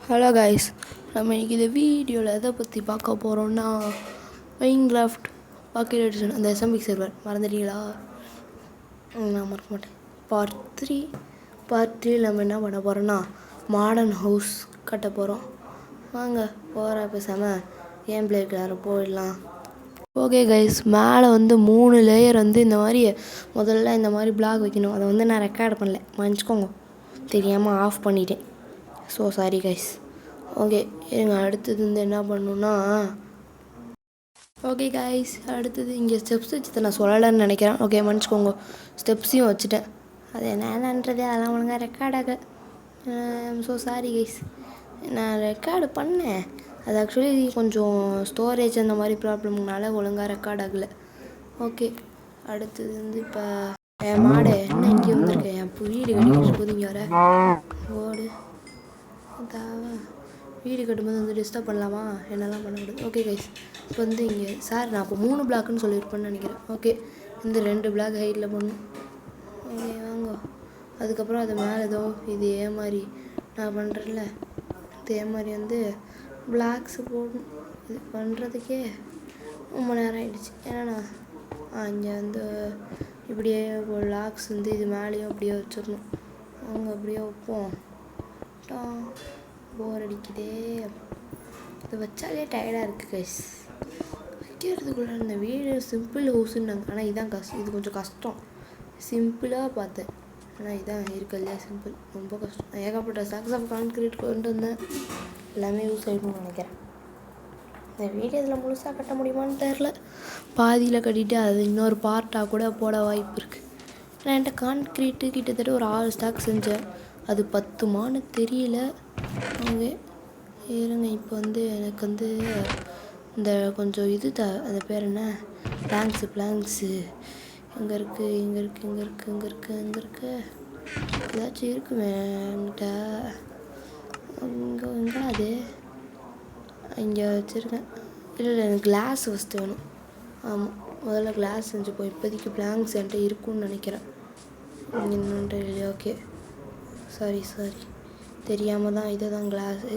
Hello guys, நம்ம இன்றைக்கி இந்த வீடியோவில் எதை பற்றி பார்க்க போகிறோம்னா மைன்கிராஃப்ட் பாக்கெட் எடிஷன் அந்த எஸ்எம்பிக் சர்வர் மறந்துட்டீங்களா? நான் மறக்க மாட்டேன். பார்ட் த்ரீ நம்ம என்ன பண்ண போகிறோன்னா மாடர்ன் ஹவுஸ் கட்ட போகிறோம். வாங்க போகிற பேசாமல் கேம் பிளே போயிடலாம். ஓகே கைஸ், மேலே 3 லேயர் இந்த மாதிரி முதல்ல இந்த மாதிரி பிளாக் வைக்கணும். அதை நான் ரெக்கார்ட் பண்ணல, மன்னிச்சிக்கோங்க, தெரியாமல் ஆஃப் பண்ணிட்டேன். So sorry guys. ஓகே இருங்க, அடுத்தது என்ன பண்ணணுன்னா ஓகே கைஸ், அடுத்தது இங்கே ஸ்டெப்ஸ் வச்சுட்டு நான் சொல்லலைன்னு நினைக்கிறேன். ஓகே மன்னிச்சிக்கோங்க, ஸ்டெப்ஸையும் வச்சுட்டேன். அது என்னன்றது அதெல்லாம் ஒழுங்காக ரெக்கார்டாக. ஸோ சாரி கைஸ், நான் ரெக்கார்டு பண்ணேன். அது ஆக்சுவலி கொஞ்சம் ஸ்டோரேஜ் அந்த மாதிரி ப்ராப்ளம்னால ஒழுங்காக ரெக்கார்ட் ஆகலை. ஓகே அடுத்தது இப்போ என் மாடு என்ன இங்கே வந்திருக்கேன். என் வீடு கட்டிக்கிட்டு போது இங்கே வர ஓடு வீடு கட்டும்போது டிஸ்டர்ப் பண்ணலாமா? என்னெல்லாம் பண்ணக்கூடாது. ஓகே கைஸ், இப்போ இங்கே சார் நான் இப்போ 3 பிளாக்குன்னு சொல்லியிருப்பேன்னு நினைக்கிறேன். ஓகே 2 பிளாக் ஹைட்டில் பண்ணணும். ஓகே வாங்க. அதுக்கப்புறம் அது மேலே இதே மாதிரி நான் பண்ணுறேன்ல, இதே மாதிரி பிளாக்ஸு போடணும். இது பண்ணுறதுக்கே ரொம்ப நேரம் ஆகிடுச்சு. ஏன்னா இங்கே இப்படியே பிளாக்ஸ் இது மேலேயும் அப்படியே வச்சிடணும். அவங்க அப்படியே வைப்போம். போர் அடிக்குதே, இதை வச்சாலே டயர்டாக இருக்குது கைஸ். வைக்கிறதுக்குள்ளே இந்த வீடு சிம்பிள் ஹவுஸுன்னாங்க, ஆனால் இதான் இது கொஞ்சம் கஷ்டம். சிம்பிளாக பார்த்தேன், ஆனால் இதான் இருக்கலையா சிம்பிள், ரொம்ப கஷ்டம். ஏகப்பட்ட ஸ்டாக்ஸ் ஆஃப் கான்கிரீட் கொண்டு வந்தேன், எல்லாமே யூஸ் ஆகிடும்னு நினைக்கிறேன். இந்த வீடு இதில் முழுசாக கட்ட முடியுமான்னு தெரில. பாதியில் கட்டிட்டு அது இன்னொரு பார்ட்டாக கூட போட வாய்ப்பு இருக்குது. நான் என்கிட்ட கான்க்ரீட்டு கிட்டத்தட்ட ஒரு 6 ஸ்டாக் செஞ்சேன். அது 10மான்னு தெரியல. ஓகே இருங்க, இப்போ எனக்கு இந்த கொஞ்சம் அது பேர் என்ன, பிளாங்க்ஸு இங்கே இருக்குது ஏதாச்சும் இருக்குமே என்கிட்ட. எங்கே அது இங்கே வச்சுருக்கேன். இல்லை எனக்கு கிளாஸ் ஃபஸ்ட்டு வேணும். ஆமாம், முதல்ல கிளாஸ் செஞ்சுப்போம். இப்போதைக்கு பிளாங்க்ஸ் என்கிட்ட இருக்குன்னு நினைக்கிறேன். இன்னொன்று இல்லையா? ஓகே சாரி தெரியாமல் தான் இதை தான்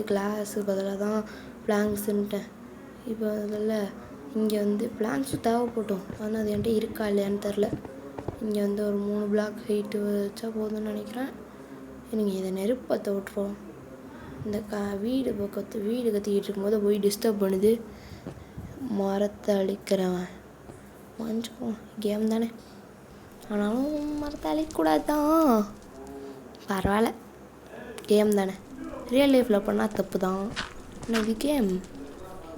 கிளாஸு பதிலாக தான் பிளாங்க்ஸுன்ட்டேன். இப்போ அதில் இங்கே பிளாங்க்ஸு தேவைப்பட்டோம், ஆனால் அது என்கிட்ட இருக்கா இல்லையான்னு தெரில. இங்கே ஒரு 3 பிளாக் ஹைட்டு வச்சா போதும்னு நினைக்கிறேன். எனக்கு இதை நெருப்பத்தை விட்டுருவோம். இந்த வீடு கத்திக்கிட்டு இருக்கும்போது போய் டிஸ்டர்ப் பண்ணுது. மரத்தை அழிக்கிறவன் மன்னிச்சுக்கோ, கேம் தானே, ஆனாலும் மரத்தை அழிக்கக்கூடாது தான். பரவாயில்ல, கேம் தானே, ரியல் லைஃப்பில் பண்ணால் தப்பு தான். ஆனால் இது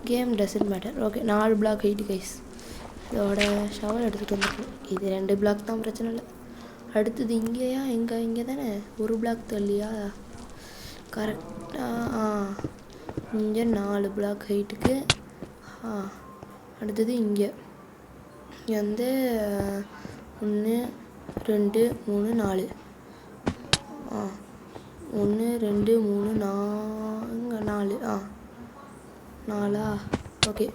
game doesn't matter. Okay 4 block height guys. இதோட ஷவர் எடுத்துகிட்டு வந்துருக்கோம். இது 2 பிளாக் தான், பிரச்சனை இல்லை. அடுத்தது இங்கேயா இங்கே தானே 1 பிளாக் தள்ளியா? கரெக்டாக இங்கே 4 பிளாக் ஹைட்டுக்கு. அடுத்தது இங்கே 1 2 3 4 1 2 3 4 4 ஓகே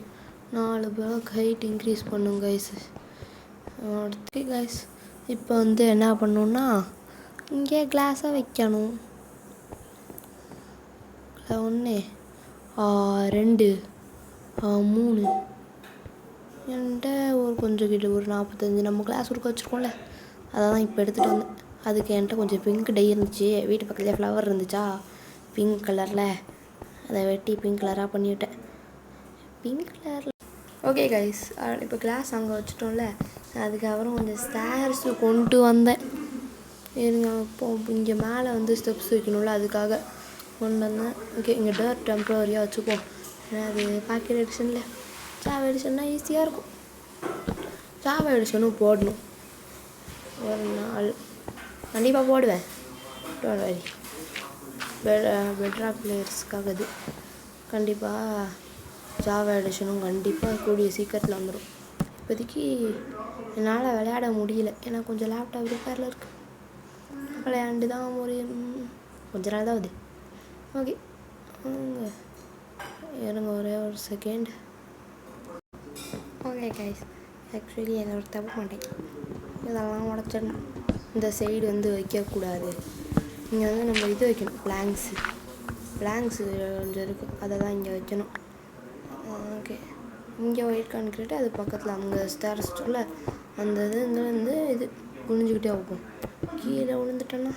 4 பிளாக் ஹைட் இன்க்ரீஸ் பண்ணுங்க கைஸ். ஓகே கைஸ், இப்போ என்ன பண்ணணுன்னா இங்கே கிளாஸாக வைக்கணும். 1 2 3 என்கிட்ட கொஞ்சம் கிட்ட ஒரு 45 நம்ம கிளாஸ் ஒர்க் வச்சுருக்கோம்ல, அதை தான் இப்போ எடுத்துகிட்டு வந்தேன். அதுக்கு என்கிட்ட கொஞ்சம் பிங்க் டை இருந்துச்சு, வீட்டு பக்கத்துலேயே ஃப்ளவர் இருந்துச்சா பிங்க் கலரில், அதை வெட்டி பிங்க் கலராக பண்ணிவிட்டேன். பிங்க் கலரில் ஓகே கைஸ், இப்போ கிளாஸ் அங்கே வச்சுட்டோம்ல, அதுக்கப்புறம் கொஞ்சம் ஸ்டேர்ஸு கொண்டு வந்தேன். இருங்க, இப்போ இங்கே மேலே ஸ்டெப்ஸ் வைக்கணும்ல, அதுக்காக கொண்டு வந்தேன். ஓகே இங்கே டோர் டெம்ப்ரவரியாக வச்சுப்போம். ஏன்னா அது பாக்கெட் எடிஷனில் ஜாவா எடிஷன்னா ஈஸியாக இருக்கும். ஜாவா எடிஷனும் போடணும், ஒரு நாள் கண்டிப்பாக போடுவேன். டோன்ட் வரி, பெட்ராக் பிளேயர்ஸ்க்காக இது கண்டிப்பாக ஜாவா எடிஷனும் கண்டிப்பாக கூடிய சீக்கிரத்தில் வந்துடும். இப்போதைக்கு என்னால் விளையாட முடியல, ஏன்னா கொஞ்சம் லேப்டாப் ரிப்பேரில் இருக்குது. விளையாண்டு தான் கொஞ்ச நாள் தான் ஆகுது. ஓகே இருங்க ஒரே ஒரு செகண்ட். ஓகே கைஸ், ஆக்சுவலி அதை ஒரு தப்பு மாட்டேன், இதெல்லாம் உடச்சிடணும். இந்த சைடு வைக்கக்கூடாது. இங்கே நம்ம இது வைக்கணும், பிளாங்க்ஸு. பிளாங்க்ஸு கொஞ்சம் இருக்குது, அதை தான் இங்கே வைக்கணும். ஓகே, இங்கே ஒயிட் கான்க்ரீட்டு, அது பக்கத்தில் அங்கே ஸ்டேர்ஸ்ல அந்த இதுலேருந்து இது குனிஞ்சிக்கிட்டே வைப்போம். கீழே விழுந்துட்டேன்னா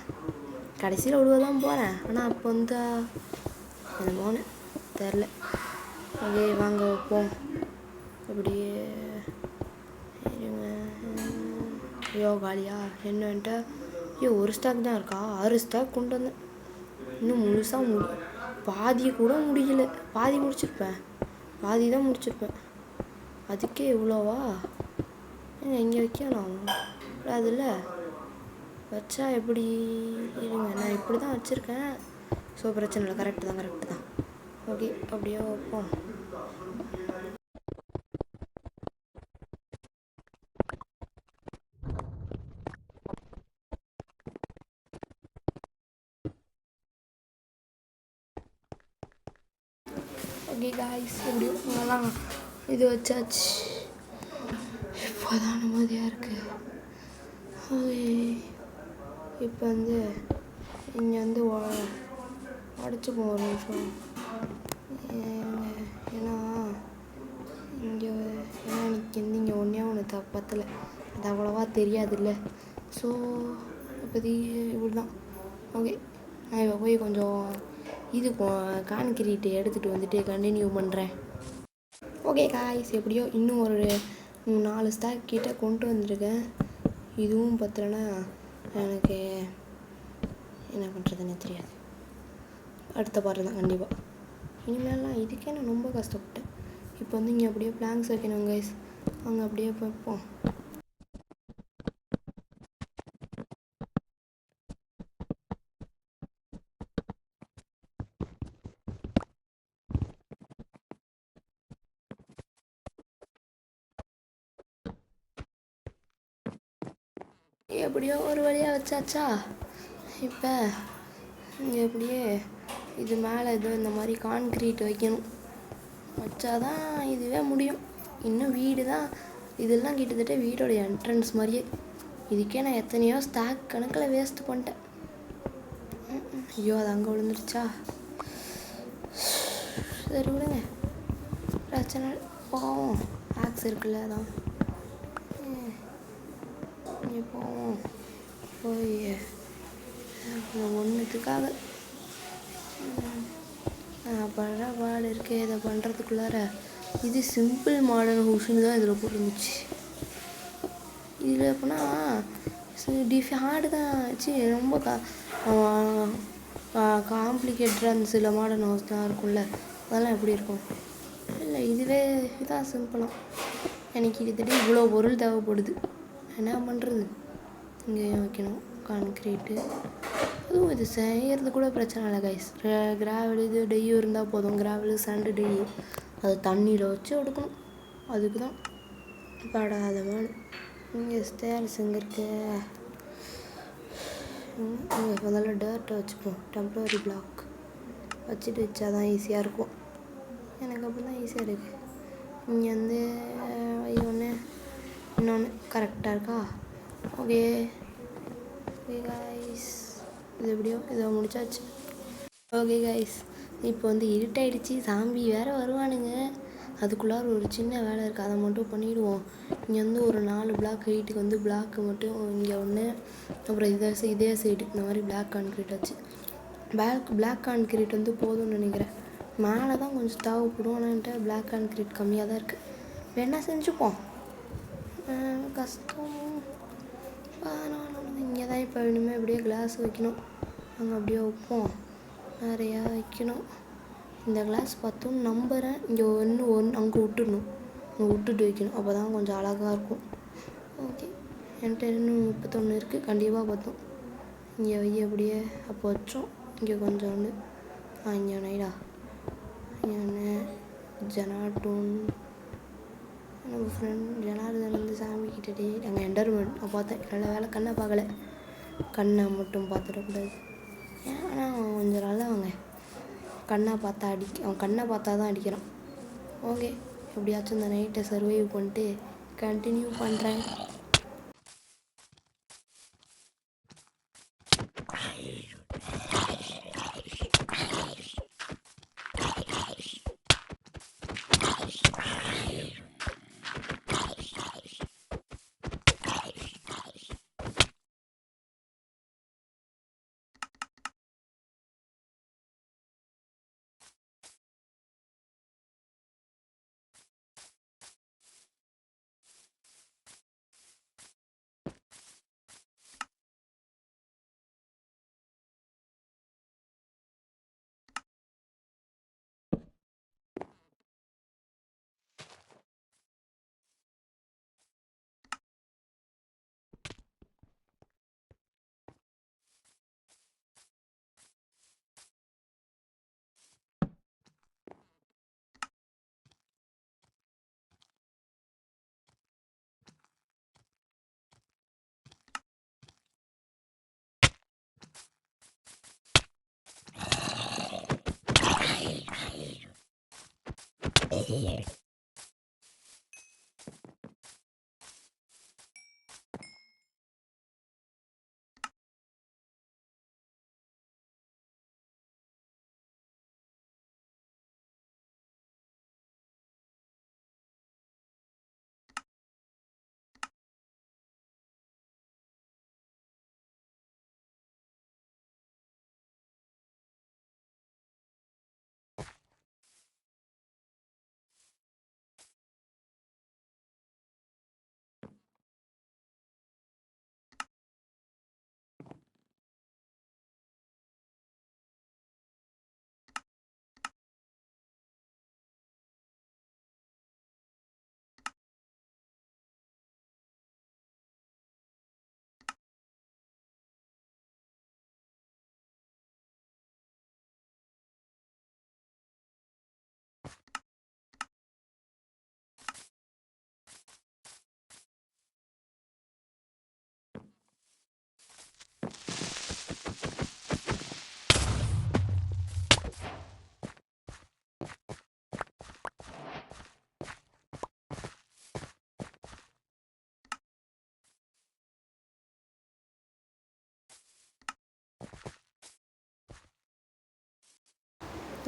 கடைசியில் விழுவதான் போகிறேன். ஆனால் அப்போ வந்து என்னமோன்னு தெரில. ஓகே வாங்க வைப்போம். அப்படியே ஐயோ காலியா என்னன்ட்டு. ஐயோ ஒரு ஸ்டாக் தான் இருக்கா, 6 ஸ்டாக் கொண்டு வந்தேன். இன்னும் முழுசாக பாதியை கூட முடியல. பாதி முடிச்சிருப்பேன், பாதி தான் முடிச்சிருப்பேன். அதுக்கே இவ்வளோவா? இங்கே வைக்கணும் அதில் வச்சா எப்படி? இருங்க, நான் இப்படி தான் வச்சுருக்கேன். ஸோ பிரச்சனை இல்லை, கரெக்டு தான். ஓகே அப்படியே வைப்போம். ஓகே காய்ஸ், எப்படியும் நல்லா இது வச்சாச்சு. இப்போதான் நிம்மதியாக இருக்குது. ஓகே, இப்போ வந்து இங்கே வந்து உடச்சிப்போம் ஒரு நிமிஷம். ஏன்னா இங்கே எனக்கு இங்கே ஒன்று பத்தலை, அது அவ்வளோவா தெரியாதுல்ல. ஸோ இப்போதி இப்படி தான். ஓகே, நான் இப்போ போய் கொஞ்சம் இது கான்கிரீட்டு எடுத்துகிட்டு வந்துட்டு கண்டினியூ பண்ணுறேன். ஓகே காய்ஸ், எப்படியோ இன்னும் ஒரு 4 ஸ்டாக் கிட்டே கொண்டு வந்திருக்கேன். இதுவும் பத்தலைன்னா எனக்கு என்ன பண்ணுறதுன்னு தெரியாது. அடுத்த பாட்டு தான் கண்டிப்பாக. இனிமேலாம் இதுக்கே நான் ரொம்ப கஷ்டப்பட்டேன். இப்போ வந்து இங்கே அப்படியே பிளாங்க்ஸ் வைக்கணும் கைஸ். அங்கே அப்படியே வைப்போம். எப்படியோ ஒரு வழியாக வச்சாச்சா. இப்போ இங்கே எப்படியே இது மேலே இது இந்த மாதிரி கான்க்ரீட் வைக்கணும். வச்சாதான் இதுவே முடியும். இன்னும் வீடு தான், இதெல்லாம் கிட்டத்தட்ட வீடோட என்ட்ரன்ஸ் மாதிரியே. இதுக்கே நான் எத்தனையோ ஸ்டாக் கணக்கில் வேஸ்ட் பண்ணிட்டேன். ஐயோ அது அங்கே விழுந்துருச்சா. சரி விடுங்க, பிரச்சனை போவோம். ஆக்ஸ் இருக்குல்ல, அதான் இங்கே போவோம். போய் ஒன்றுத்துக்காக படுற பாடு இருக்கே. இதை பண்ணுறதுக்குள்ளார இது சிம்பிள் மாடர்ன் ஹவுஸ்ன்னு தான் இதில் போட்டுருந்துச்சு. இதில் எப்படின்னா ஹார்டு தான் ஆச்சு. ரொம்ப காம்ப்ளிகேட்டடாக அந்த சில மாடர்ன் ஹவுஸ் தான் இருக்கும்ல, அதெல்லாம் எப்படி இருக்கும்? இல்லை இதுவே இதான் சிம்பிளாக. எனக்கு கிட்டத்தட்ட இவ்வளோ பொருள் தேவைப்படுது. என்ன பண்ணுறது? இங்கே வைக்கணும் கான்க்ரீட்டு. அதுவும் இது செய்கிறது கூட பிரச்சனை இல்லை கைஸ். கிராவல் இது டெய்யும் இருந்தால் போதும். கிராவலு சாண்டு டெய்யி அது தண்ணியில் வச்சு எடுக்கணும். அதுக்கு தான் படாத மாதிரி. இங்கே ஸ்டேர்ஸ் எங்கே இருக்கு? இங்கே முதல்ல டர்ட்டை வச்சுப்போம். டெம்ப்ரவரி பிளாக் வச்சுட்டு வச்சா தான் ஈஸியாக இருக்கும். எனக்கு அப்படி தான் ஈஸியாக இருக்குது. இங்கே வந்து ஒன்று இன்னொன்று கரெக்டாக இருக்கா? ஓகே கைஸ், இது எப்படியோ இதை முடிச்சாச்சு. ஓகே கைஸ், இப்போ வந்து இருட்டாயிடுச்சு. சாமி வேறு வருவானுங்க. அதுக்குள்ளார ஒரு சின்ன வேலை இருக்குது, அதை மட்டும் பண்ணிவிடுவோம். இங்கே வந்து ஒரு 4 பிளாக் ஹைட்டுக்கு வந்து பிளாக்கு மட்டும் இங்கே ஒன்று, அப்புறம் இதே சைடு இந்த மாதிரி பிளாக் கான்க்ரீட் வச்சு பிளாக் கான்க்ரீட் வந்து போதும்னு நினைக்கிறேன். மேலே தான் கொஞ்சம் தேவைப்படும். ஆனான்ட்டு பிளாக் கான்க்ரீட் கம்மியாக தான் இருக்குது. வேணா செஞ்சுப்போம். கஷ்டம். இங்கே தான் இப்போ இனிமேல் அப்படியே கிளாஸ் வைக்கணும். அங்கே அப்படியே வைப்போம். நிறையா வைக்கணும். இந்த கிளாஸ் பார்த்தோம் நம்புகிறேன். இங்கே ஒன்று அங்கே விட்டுடணும். அங்கே விட்டுட்டு வைக்கணும். அப்போ தான் கொஞ்சம் அழகாக இருக்கும். ஓகே, என்கிட்ட இன்னும் 31 இருக்குது. கண்டிப்பாக பார்த்தோம். இங்கே வை அப்படியே. அப்போ வச்சோம். இங்கே கொஞ்சம் ஒன்று இங்கே நைடா இங்கே ஒன்று ஜனாட்டூன் நம்ம ஃப்ரெண்ட் ஜனார்தன் வந்து சாமி கிட்டே அங்கே என்டர்மெண்ட் நான் பார்த்தேன். நல்ல வேலை கண்ணை பார்க்கல. கண்ணை மட்டும் பார்த்துடக்கூடாது. ஏன்னா அவன் கொஞ்சம் நல்லவங்க. கண்ணை பார்த்தா அவன் கண்ணை பார்த்தா தான் அடிக்கிறான். ஓகே, எப்படியாச்சும் இந்த நைட்டை சர்வைவ் பண்ணிட்டு கண்டினியூ பண்ணுறேன்.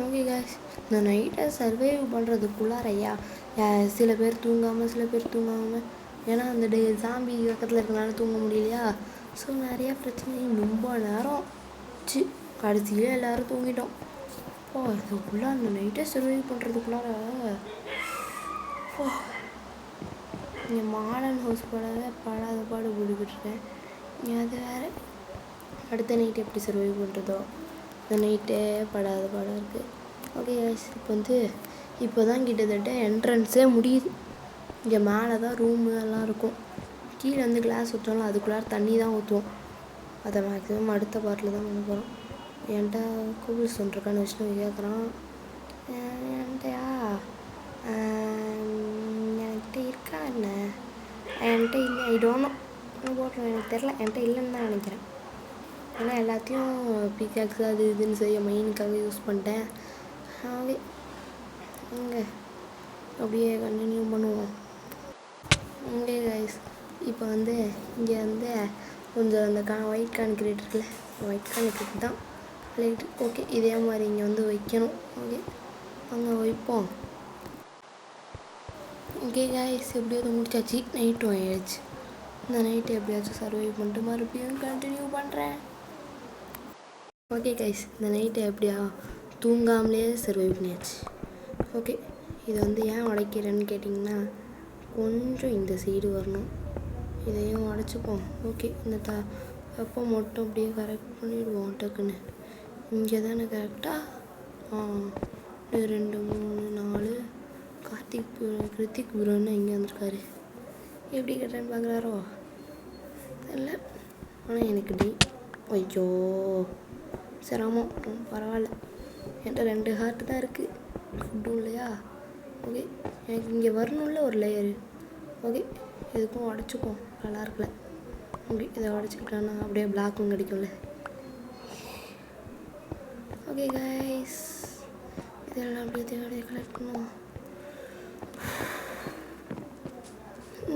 ஓகே காய்ஸ், இந்த நைட்டை சர்வைவ் பண்ணுறதுக்குள்ளாரையா சில பேர் தூங்காமல் ஏன்னா அந்த சாம்பி பக்கத்தில் இருக்கிறனால தூங்க முடியலையா. ஸோ நிறையா பிரச்சனை ரொம்ப நேரம் ஆச்சு. கடைசியில் எல்லோரும் தூங்கிட்டோம். இதுக்குள்ளே அந்த நைட்டை சர்வைவ் பண்ணுறதுக்குள்ளார இங்கே மாடர்ன் ஹவுஸ் போலவே படாத பாடு போட்டுக்கிட்டுருக்கேன். அது வேறு அடுத்த நைட்டு எப்படி சர்வைவ் பண்ணுறதோ இந்த நைட்டே படாத பாடம் இருக்குது. ஓகே கைஸ், இப்போ தான் கிட்டத்தட்ட என்ட்ரன்ஸே முடியுது. இங்கே மேலே தான் ரூமு எல்லாம் இருக்கும். கீழே வந்து கிளாஸ் ஊற்றோம்ல, அதுக்குள்ளார தண்ணி தான் ஊற்றுவோம். அதை மேக்ஸிமம் அடுத்த பாட்டில் தான் பண்ண போகிறோம். என்கிட்ட கோவில் சொல்லிருக்கான்னு விஷ்ணு கேட்குறான். என்கிட்டயா என்கிட்ட இருக்கா என்ன? என்கிட்ட இல்லை, ஐ டோன்ட் நோ போட்டுருவேன். எனக்கு தெரில, என்கிட்ட இல்லைன்னு தான் நினைக்கிறேன். ஏன்னா எல்லாத்தையும் பிகாக்ஸ் அது இதுன்னு செய்ய மெயினுக்காக யூஸ் பண்ணிட்டேன். ஓகே, இங்கே அப்படியே கண்டினியூ பண்ணுவோம். ஓகே கைஸ், இப்போ இங்கே கொஞ்சம் அந்த ஒயிட் கான்கிரீட் இருக்குல்ல, ஒயிட் கான்கிரீட் தான் லைட். ஓகே, இதே மாதிரி இங்கே வைக்கணும். ஓகே, அங்கே வைப்போம். ஓகே கைஸ், எப்படியாவது முடிச்சாச்சு. நைட்டும் ஆயிடுச்சு. இந்த நைட்டு எப்படியாச்சும் சர்வைவ் பண்ணிட்டு மறுபடியும் கண்டினியூ பண்ணுறேன். ஓகே கைஸ், இந்த நைட்டை எப்படியா தூங்காமலே சர்வைவ் பண்ணியாச்சு. ஓகே, இதை ஏன் உடைக்கிறேன்னு கேட்டிங்கன்னா, கொஞ்சம் இந்த சைடு வரணும். இதையும் உடச்சிப்போம். ஓகே, இந்த எப்போ மட்டும் அப்படியே கரெக்ட் பண்ணிவிடுவோம் டக்குன்னு. இங்கே தானே கரெக்டாக 2 3 4 கிருத்திக் புரோன்னு இங்கே வந்திருக்காரு. எப்படி கேட்டேன்னு பார்க்குறாரோ இல்லை. ஆனால் எனக்கு ஐயோ சிரமம். பரவாயில்ல, என்கிட்ட 2 ஹார்ட் தான் இருக்குது, ஃபுட்டும் இல்லையா. ஓகே, எனக்கு இங்கே வரணும்ல ஒரு லேயரு. ஓகே, இதுக்கும் உடச்சிப்போம். நல்லா இருக்குல்ல. ஓகே, இதை உடச்சிக்கிட்டோன்னா அப்படியே பிளாக்கும் கிடைக்கும்ல. ஓகே கைஸ், இதெல்லாம் அப்படியே கலெக்ட் பண்ணுவோம்.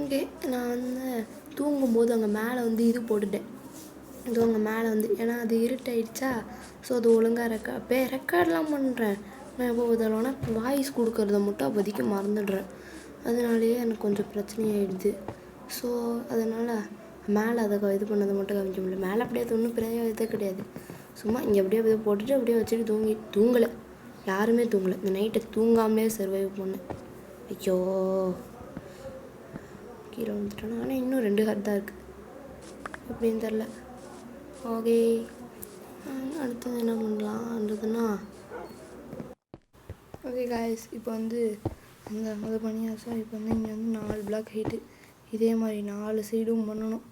ஓகே, நான் தூங்கும்போது அங்கே மேலே இது போட்டுட்டேன். இது அங்கே மேலே ஏன்னா அது இருட்டாயிடுச்சா. ஸோ அது ஒழுங்காக ரெக்கார்ட்லாம் பண்ணுறேன் நான். இப்போ இதெல்லாம் வாய்ஸ் கொடுக்கறத மட்டும் அப்போதைக்கு மறந்துடுறேன். அதனாலேயே எனக்கு கொஞ்சம் பிரச்சனையாயிடுது. ஸோ அதனால் மேலே அதை இது பண்ணதை மட்டும் காமிக்க முடியல. மேலே அப்படியே ஒன்றும் பிரயோஜனம் கிடையாது. சும்மா இங்கே அப்படியே போட்டுட்டு அப்படியே வச்சுட்டு தூங்கலை. யாருமே தூங்கலை. இந்த நைட்டை தூங்காமலே சர்வைவ் பண்ணேன். ஐயோ, கீழே வந்துட்டோன்னா. ஆனால் இன்னும் 2 ஹார்ட் தான் இருக்குது. எப்படின்னு தெரில. ஓகே, அடுத்தது என்ன பண்ணலான்றதுன்னா, ஓகே காய்ஸ், இப்போ அது பண்ணியாச்சா. இப்போ இங்கே 4 பிளாக் ஹைட்டு இதே மாதிரி 4 சைடும் பண்ணணும்.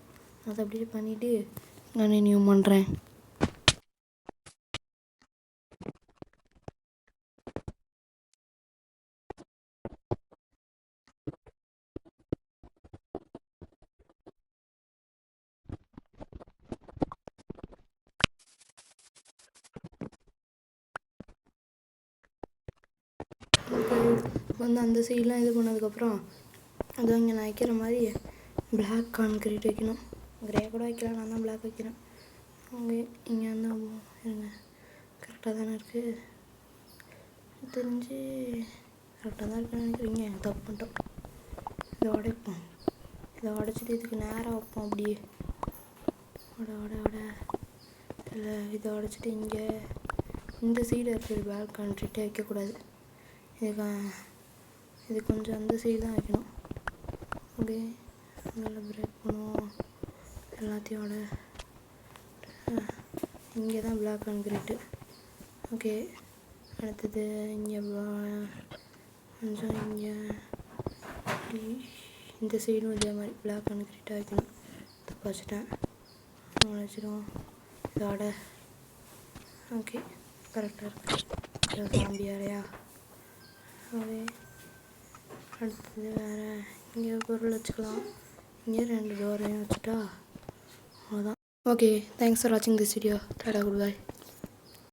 அதை அப்படியே பண்ணிவிட்டு கண்டினியூ பண்ணுறேன். வந்து அந்த சைடெலாம் இது பண்ணதுக்கப்புறம் அதுவும் இங்கே நான் வைக்கிற மாதிரி பிளாக் கான்க்ரீட் வைக்கணும். கிரே கூட வைக்கலாம், நான் தான் பிளாக் வைக்கிறேன். ஓகே, இங்கே வந்து இருங்க, கரெக்டாக தானே இருக்குது தெரிஞ்சு, கரெக்டாக தான் இருக்குன்னு நினைக்கிறீங்க. தப்பு பண்ணிட்டோம். இதை உடைப்போம், இதை உடைச்சிட்டு இதுக்கு நேராக வைப்போம். அப்படியே இல்லை, இதை உடைச்சிட்டு இங்கே இந்த சைடு இருக்கிற பிளாக் கான்க்ரீட்டே வைக்கக்கூடாது. இது கொஞ்சம் அந்த சைடு தான் வைக்கணும். ஓகே, அதில் பிரேக் பண்ணுவோம் எல்லாத்தையோட. இங்கே தான் பிளாக் கான்க்ரீட்டு. ஓகே, அடுத்தது இங்கே கொஞ்சம் இங்கே இந்த சைடும் இதே மாதிரி பிளாக் கான்க்ரீட்டாக வைக்கணும். தப்பு வச்சுட்டேன், வச்சுருவோம் இதோட. ஓகே, கரெக்டாக இருக்குது. சாம்பி அறையா. ஓகே, அடுத்தது வேறு இங்கே பொருள் வச்சுக்கலாம். இங்கே 2 டோரையும் வச்சுட்டா அவ்வளோதான். ஓகே, தேங்க்ஸ் ஃபார் வாட்சிங் this video. Tata, good bye.